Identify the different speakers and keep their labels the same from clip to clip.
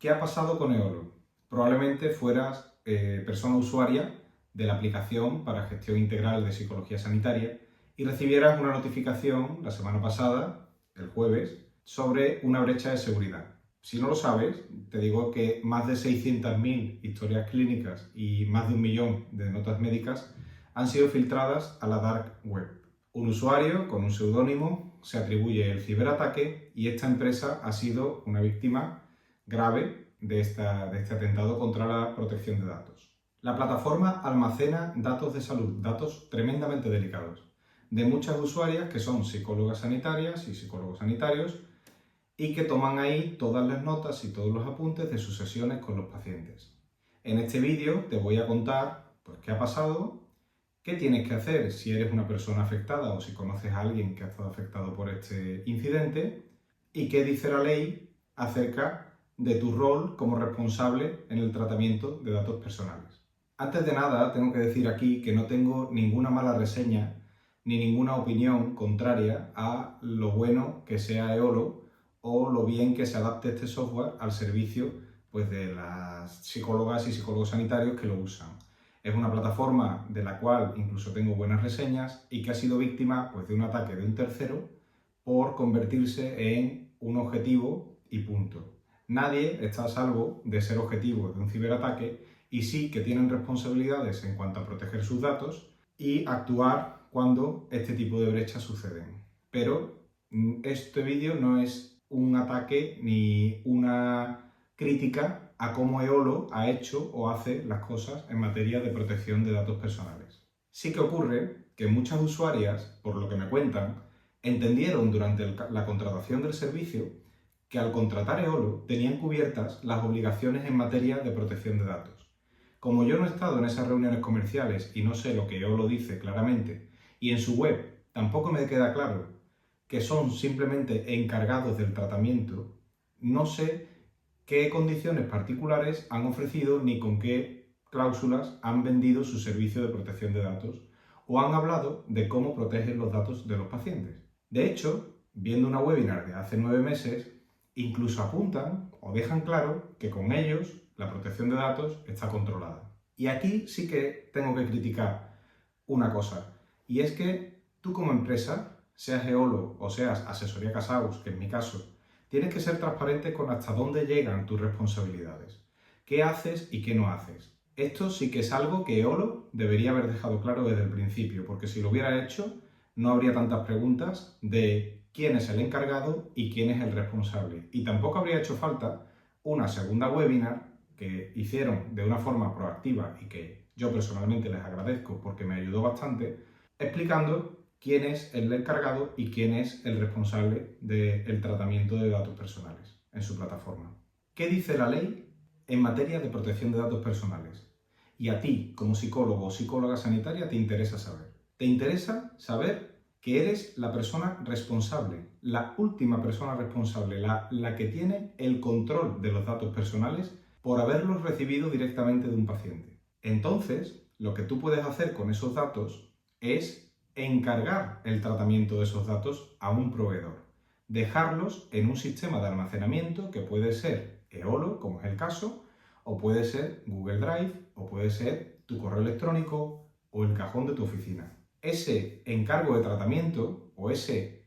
Speaker 1: ¿Qué ha pasado con Eolo? Probablemente fueras persona usuaria de la aplicación para gestión integral de psicología sanitaria y recibieras una notificación la semana pasada, el jueves, sobre una brecha de seguridad. Si no lo sabes, te digo que más de 600.000 historias clínicas y más de 1.000.000 de notas médicas han sido filtradas a la dark web. Un usuario con un seudónimo se atribuye el ciberataque y esta empresa ha sido una víctima grave de este atentado contra la protección de datos. La plataforma almacena datos de salud, datos tremendamente delicados, de muchas usuarias que son psicólogas sanitarias y psicólogos sanitarios y que toman ahí todas las notas y todos los apuntes de sus sesiones con los pacientes. En este vídeo te voy a contar qué ha pasado, qué tienes que hacer si eres una persona afectada o si conoces a alguien que ha estado afectado por este incidente y qué dice la ley acerca de tu rol como responsable en el tratamiento de datos personales. Antes de nada, tengo que decir aquí que no tengo ninguna mala reseña ni ninguna opinión contraria a lo bueno que sea Eolo o lo bien que se adapte este software al servicio de las psicólogas y psicólogos sanitarios que lo usan. Es una plataforma de la cual incluso tengo buenas reseñas y que ha sido víctima de un ataque de un tercero por convertirse en un objetivo y punto. Nadie está a salvo de ser objetivo de un ciberataque y sí que tienen responsabilidades en cuanto a proteger sus datos y actuar cuando este tipo de brechas suceden. Pero este vídeo no es un ataque ni una crítica a cómo Eolo ha hecho o hace las cosas en materia de protección de datos personales. Sí que ocurre que muchas usuarias, por lo que me cuentan, entendieron durante la contratación del servicio que al contratar Eolo tenían cubiertas las obligaciones en materia de protección de datos. Como yo no he estado en esas reuniones comerciales y no sé lo que Eolo dice claramente, y en su web tampoco me queda claro que son simplemente encargados del tratamiento, no sé qué condiciones particulares han ofrecido ni con qué cláusulas han vendido su servicio de protección de datos o han hablado de cómo protegen los datos de los pacientes. De hecho, viendo una webinar de hace 9 meses, incluso apuntan o dejan claro que con ellos la protección de datos está controlada. Y aquí sí que tengo que criticar una cosa, y es que tú como empresa, seas Eolo o seas Asesoría Casaus, que es mi caso, tienes que ser transparente con hasta dónde llegan tus responsabilidades, qué haces y qué no haces. Esto sí que es algo que Eolo debería haber dejado claro desde el principio, porque si lo hubiera hecho, no habría tantas preguntas de quién es el encargado y quién es el responsable. Y tampoco habría hecho falta una segunda webinar que hicieron de una forma proactiva y que yo personalmente les agradezco porque me ayudó bastante, explicando quién es el encargado y quién es el responsable del tratamiento de datos personales en su plataforma. ¿Qué dice la ley en materia de protección de datos personales? Y a ti, como psicólogo o psicóloga sanitaria, te interesa saber. Te interesa saber que eres la persona responsable, la última persona responsable, la que tiene el control de los datos personales por haberlos recibido directamente de un paciente. Entonces, lo que tú puedes hacer con esos datos es encargar el tratamiento de esos datos a un proveedor. Dejarlos en un sistema de almacenamiento que puede ser Eolo, como es el caso, o puede ser Google Drive, o puede ser tu correo electrónico o el cajón de tu oficina. Ese encargo de tratamiento o ese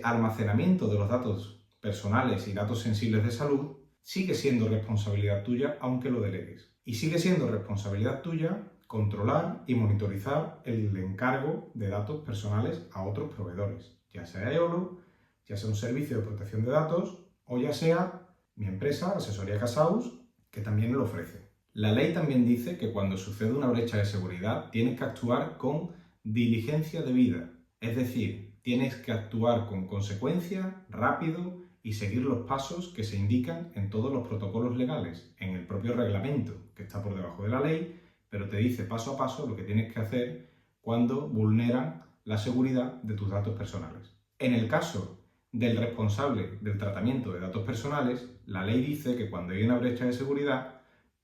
Speaker 1: almacenamiento de los datos personales y datos sensibles de salud sigue siendo responsabilidad tuya aunque lo delegues. Y sigue siendo responsabilidad tuya controlar y monitorizar el encargo de datos personales a otros proveedores, ya sea Eolo, ya sea un servicio de protección de datos o ya sea mi empresa, Asesoría Casaus, que también lo ofrece. La ley también dice que cuando sucede una brecha de seguridad tienes que actuar con diligencia debida, es decir, tienes que actuar con consecuencia, rápido y seguir los pasos que se indican en todos los protocolos legales, en el propio reglamento que está por debajo de la ley, pero te dice paso a paso lo que tienes que hacer cuando vulneran la seguridad de tus datos personales. En el caso del responsable del tratamiento de datos personales, la ley dice que cuando hay una brecha de seguridad,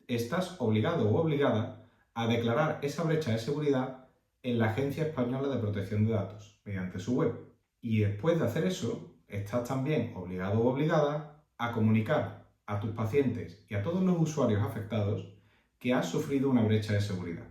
Speaker 1: estás obligado o obligada a declarar esa brecha de seguridad en la Agencia Española de Protección de Datos, mediante su web. Y después de hacer eso, estás también obligado o obligada a comunicar a tus pacientes y a todos los usuarios afectados que has sufrido una brecha de seguridad.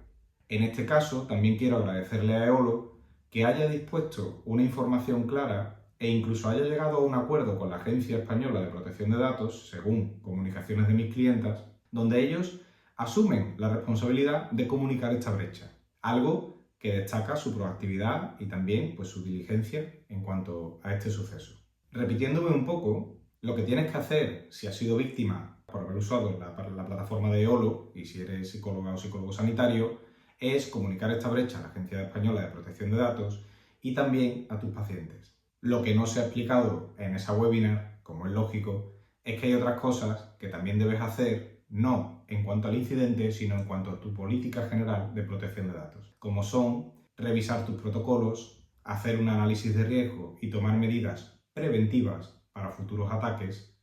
Speaker 1: En este caso, también quiero agradecerle a Eolo que haya dispuesto una información clara e incluso haya llegado a un acuerdo con la Agencia Española de Protección de Datos, según comunicaciones de mis clientas, donde ellos asumen la responsabilidad de comunicar esta brecha, algo que destaca su proactividad y también pues, su diligencia en cuanto a este suceso. Repitiéndome un poco, lo que tienes que hacer si has sido víctima por haber usado la plataforma de Eolo y si eres psicóloga o psicólogo sanitario, es comunicar esta brecha a la Agencia Española de Protección de Datos y también a tus pacientes. Lo que no se ha explicado en esa webinar, como es lógico, es que hay otras cosas que también debes hacer, no en cuanto al incidente, sino en cuanto a tu política general de protección de datos, como son revisar tus protocolos, hacer un análisis de riesgo y tomar medidas preventivas para futuros ataques,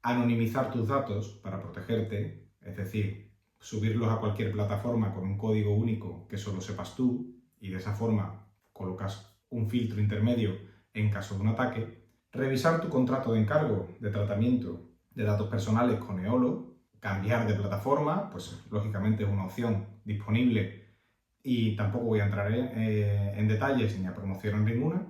Speaker 1: anonimizar tus datos para protegerte, es decir, subirlos a cualquier plataforma con un código único que solo sepas tú y de esa forma colocas un filtro intermedio en caso de un ataque, revisar tu contrato de encargo de tratamiento de datos personales con Eolo, cambiar de plataforma, pues lógicamente es una opción disponible y tampoco voy a entrar en detalles ni a promocionar ninguna,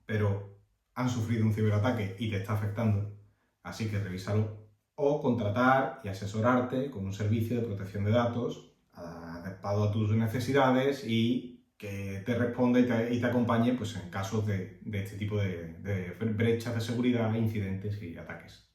Speaker 1: pero han sufrido un ciberataque y te está afectando, así que revísalo. O contratar y asesorarte con un servicio de protección de datos adaptado a tus necesidades y que te responda y te acompañe pues, en casos de este tipo de brechas de seguridad, incidentes y ataques.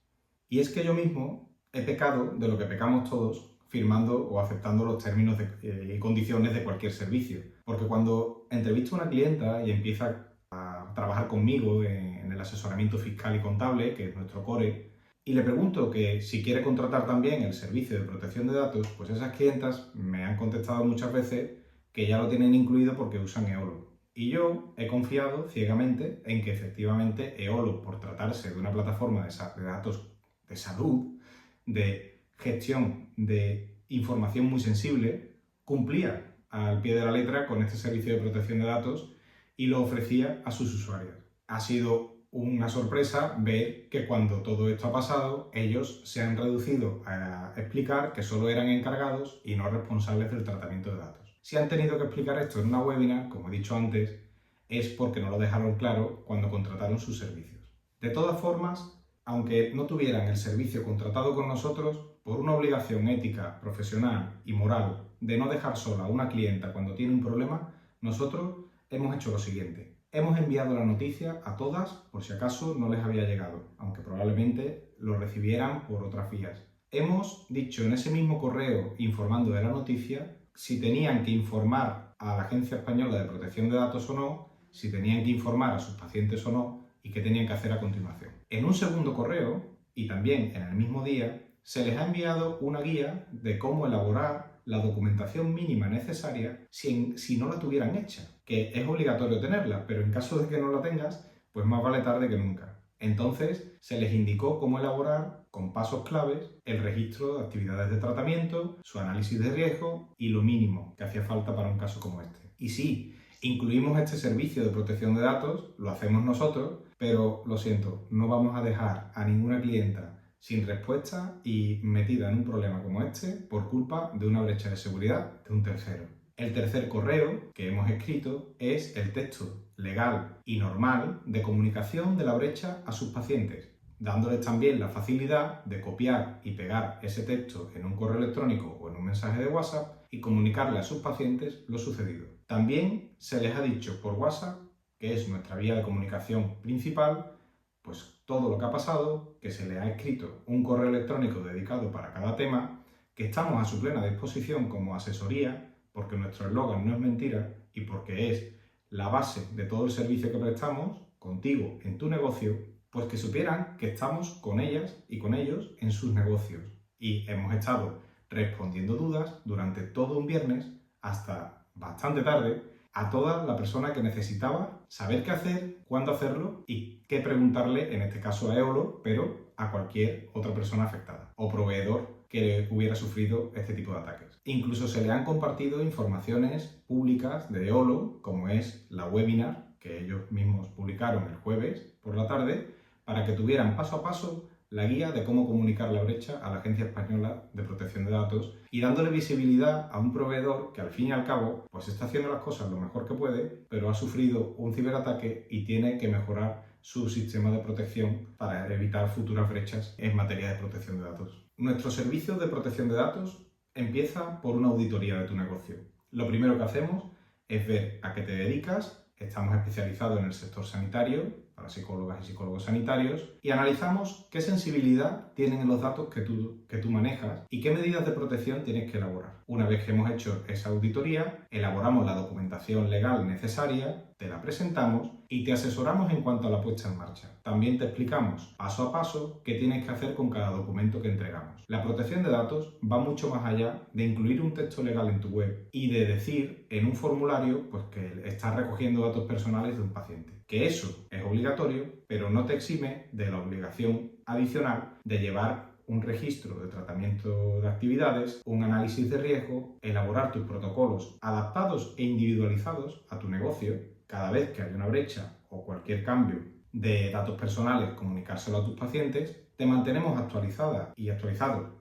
Speaker 1: Y es que yo mismo he pecado de lo que pecamos todos firmando o aceptando los términos y condiciones de cualquier servicio. Porque cuando entrevisto a una clienta y empieza a trabajar conmigo en el asesoramiento fiscal y contable, que es nuestro core, y le pregunto que si quiere contratar también el servicio de protección de datos, pues esas clientas me han contestado muchas veces que ya lo tienen incluido porque usan Eolo. Y yo he confiado ciegamente en que efectivamente Eolo, por tratarse de una plataforma de datos de salud, de gestión de información muy sensible, cumplía al pie de la letra con este servicio de protección de datos y lo ofrecía a sus usuarios. Ha sido una sorpresa ver que cuando todo esto ha pasado, ellos se han reducido a explicar que solo eran encargados y no responsables del tratamiento de datos. Si han tenido que explicar esto en una webinar, como he dicho antes, es porque no lo dejaron claro cuando contrataron sus servicios. De todas formas, aunque no tuvieran el servicio contratado con nosotros, por una obligación ética, profesional y moral de no dejar sola a una clienta cuando tiene un problema, nosotros hemos hecho lo siguiente. Hemos enviado la noticia a todas por si acaso no les había llegado, aunque probablemente lo recibieran por otras vías. Hemos dicho en ese mismo correo informando de la noticia si tenían que informar a la Agencia Española de Protección de Datos o no, si tenían que informar a sus pacientes o no y qué tenían que hacer a continuación. En un segundo correo, y también en el mismo día, se les ha enviado una guía de cómo elaborar la documentación mínima necesaria si no la tuvieran hecha, que es obligatorio tenerla, pero en caso de que no la tengas, pues más vale tarde que nunca. Entonces, se les indicó cómo elaborar, con pasos claves, el registro de actividades de tratamiento, su análisis de riesgo y lo mínimo que hacía falta para un caso como este. Y sí, incluimos este servicio de protección de datos, lo hacemos nosotros, pero lo siento, no vamos a dejar a ninguna clienta sin respuesta y metida en un problema como este por culpa de una brecha de seguridad de un tercero. El tercer correo que hemos escrito es el texto legal y normal de comunicación de la brecha a sus pacientes, dándoles también la facilidad de copiar y pegar ese texto en un correo electrónico o en un mensaje de WhatsApp y comunicarle a sus pacientes lo sucedido. También se les ha dicho por WhatsApp, que es nuestra vía de comunicación principal, pues todo lo que ha pasado, que se le ha escrito un correo electrónico dedicado para cada tema, que estamos a su plena disposición como asesoría, porque nuestro eslogan no es mentira y porque es la base de todo el servicio que prestamos contigo en tu negocio, pues que supieran que estamos con ellas y con ellos en sus negocios. Y hemos estado respondiendo dudas durante todo un viernes hasta bastante tarde a toda la persona que necesitaba saber qué hacer, cuándo hacerlo y qué preguntarle, en este caso a Eolo, pero a cualquier otra persona afectada o proveedor que hubiera sufrido este tipo de ataques. Incluso se le han compartido informaciones públicas de Eolo, como es la webinar que ellos mismos publicaron el jueves por la tarde, para que tuvieran paso a paso la guía de cómo comunicar la brecha a la Agencia Española de Protección de Datos y dándole visibilidad a un proveedor que al fin y al cabo pues está haciendo las cosas lo mejor que puede, pero ha sufrido un ciberataque y tiene que mejorar su sistema de protección para evitar futuras brechas en materia de protección de datos. Nuestro servicio de protección de datos empieza por una auditoría de tu negocio. Lo primero que hacemos es ver a qué te dedicas. Estamos especializados en el sector sanitario, para psicólogas y psicólogos sanitarios, y analizamos qué sensibilidad tienen los datos que tú manejas y qué medidas de protección tienes que elaborar. Una vez que hemos hecho esa auditoría, elaboramos la documentación legal necesaria, te la presentamos y te asesoramos en cuanto a la puesta en marcha. También te explicamos paso a paso qué tienes que hacer con cada documento que entregamos. La protección de datos va mucho más allá de incluir un texto legal en tu web y de decir en un formulario pues, que estás recogiendo datos personales de un paciente. Que eso es obligatorio, pero no te exime de la obligación adicional de llevar un registro de tratamiento de actividades, un análisis de riesgo, elaborar tus protocolos adaptados e individualizados a tu negocio. Cada vez que haya una brecha o cualquier cambio de datos personales, comunicárselo a tus pacientes. Te mantenemos actualizado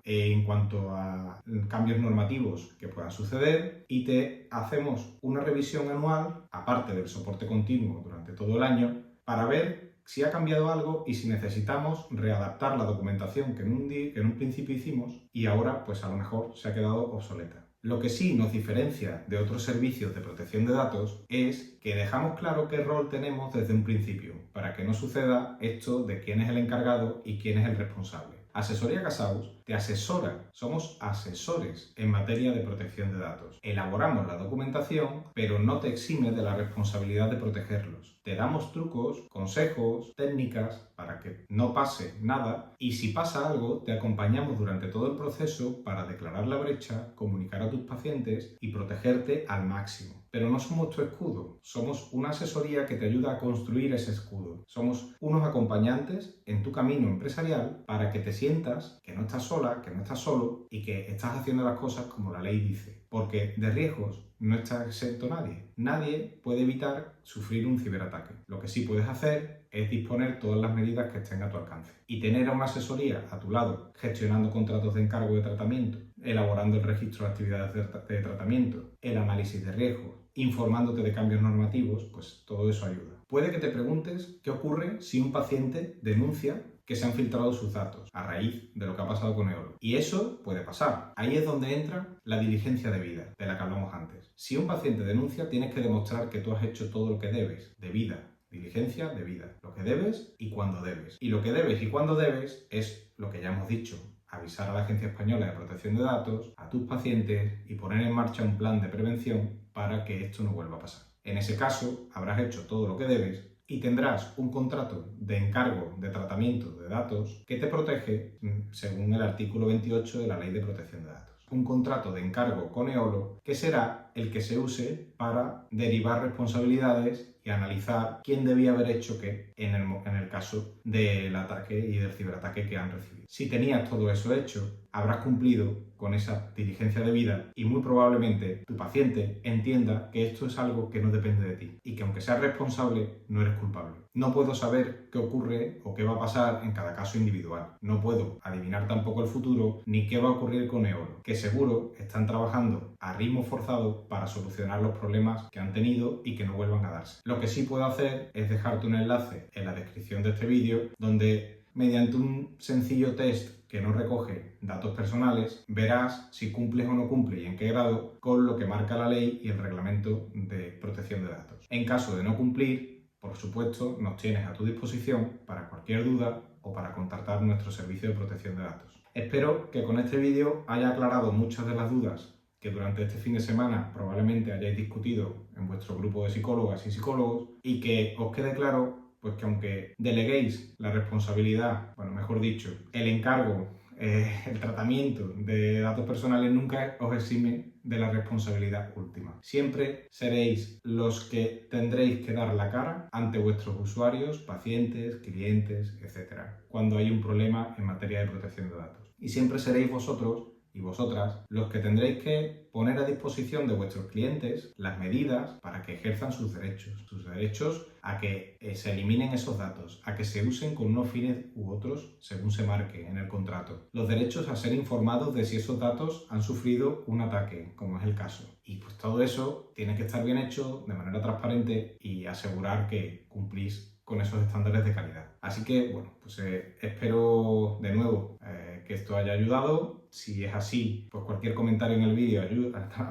Speaker 1: en cuanto a cambios normativos que puedan suceder y te hacemos una revisión anual, aparte del soporte continuo durante todo el año, para ver si ha cambiado algo y si necesitamos readaptar la documentación que en un principio hicimos y ahora pues a lo mejor se ha quedado obsoleta. Lo que sí nos diferencia de otros servicios de protección de datos es que dejamos claro qué rol tenemos desde un principio, para que no suceda esto de quién es el encargado y quién es el responsable. Asesoría Casaus te asesora, somos asesores en materia de protección de datos. Elaboramos la documentación, pero no te exime de la responsabilidad de protegerlos. Te damos trucos, consejos, técnicas para que no pase nada y si pasa algo te acompañamos durante todo el proceso para declarar la brecha, comunicar a tus pacientes y protegerte al máximo. Pero no somos tu escudo, somos una asesoría que te ayuda a construir ese escudo. Somos unos acompañantes en tu camino empresarial para que te sientas que no estás sola, que no estás solo y que estás haciendo las cosas como la ley dice. Porque de riesgos no está exento nadie. Nadie puede evitar sufrir un ciberataque. Lo que sí puedes hacer es disponer todas las medidas que estén a tu alcance. Y tener a una asesoría a tu lado, gestionando contratos de encargo de tratamiento, elaborando el registro de actividades de tratamiento, el análisis de riesgos, informándote de cambios normativos, pues todo eso ayuda. Puede que te preguntes qué ocurre si un paciente denuncia que se han filtrado sus datos a raíz de lo que ha pasado con Eolo. Y eso puede pasar. Ahí es donde entra la diligencia debida, de la que hablamos antes. Si un paciente denuncia, tienes que demostrar que tú has hecho todo lo que debes, debida. Diligencia debida. Lo que debes y cuándo debes. Y lo que debes y cuándo debes es lo que ya hemos dicho. Avisar a la Agencia Española de Protección de Datos, a tus pacientes y poner en marcha un plan de prevención para que esto no vuelva a pasar. En ese caso, habrás hecho todo lo que debes y tendrás un contrato de encargo de tratamiento de datos que te protege según el artículo 28 de la Ley de Protección de Datos. Un contrato de encargo con Eolo que será el que se use para derivar responsabilidades y analizar quién debía haber hecho qué en el caso del ataque y del ciberataque que han recibido. Si tenías todo eso hecho, habrás cumplido con esa diligencia debida y muy probablemente tu paciente entienda que esto es algo que no depende de ti y que aunque seas responsable, no eres culpable. No puedo saber qué ocurre o qué va a pasar en cada caso individual. No puedo adivinar tampoco el futuro ni qué va a ocurrir con Eolo, que seguro están trabajando a ritmo forzado para solucionar los problemas que han tenido y que no vuelvan a darse. Lo que sí puedo hacer es dejarte un enlace en la descripción de este vídeo donde mediante un sencillo test que no recoge datos personales, verás si cumples o no cumples y en qué grado con lo que marca la ley y el reglamento de protección de datos. En caso de no cumplir, por supuesto, nos tienes a tu disposición para cualquier duda o para contactar nuestro servicio de protección de datos. Espero que con este vídeo haya aclarado muchas de las dudas que durante este fin de semana probablemente hayáis discutido en vuestro grupo de psicólogas y psicólogos y que os quede claro pues que aunque deleguéis la responsabilidad, bueno, mejor dicho, el encargo, el tratamiento de datos personales nunca os exime de la responsabilidad última. Siempre seréis los que tendréis que dar la cara ante vuestros usuarios, pacientes, clientes, etc. cuando hay un problema en materia de protección de datos. Y siempre seréis vosotros y vosotras los que tendréis que poner a disposición de vuestros clientes las medidas para que ejerzan sus derechos a que se eliminen esos datos, a que se usen con unos fines u otros según se marque en el contrato, los derechos a ser informados de si esos datos han sufrido un ataque, como es el caso. Y pues todo eso tiene que estar bien hecho de manera transparente y asegurar que cumplís con esos estándares de calidad. Así que, bueno, pues espero de nuevo que esto haya ayudado. Si es así, pues cualquier comentario en el vídeo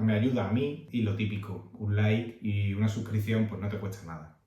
Speaker 1: me ayuda a mí. Y lo típico, un like y una suscripción pues no te cuesta nada.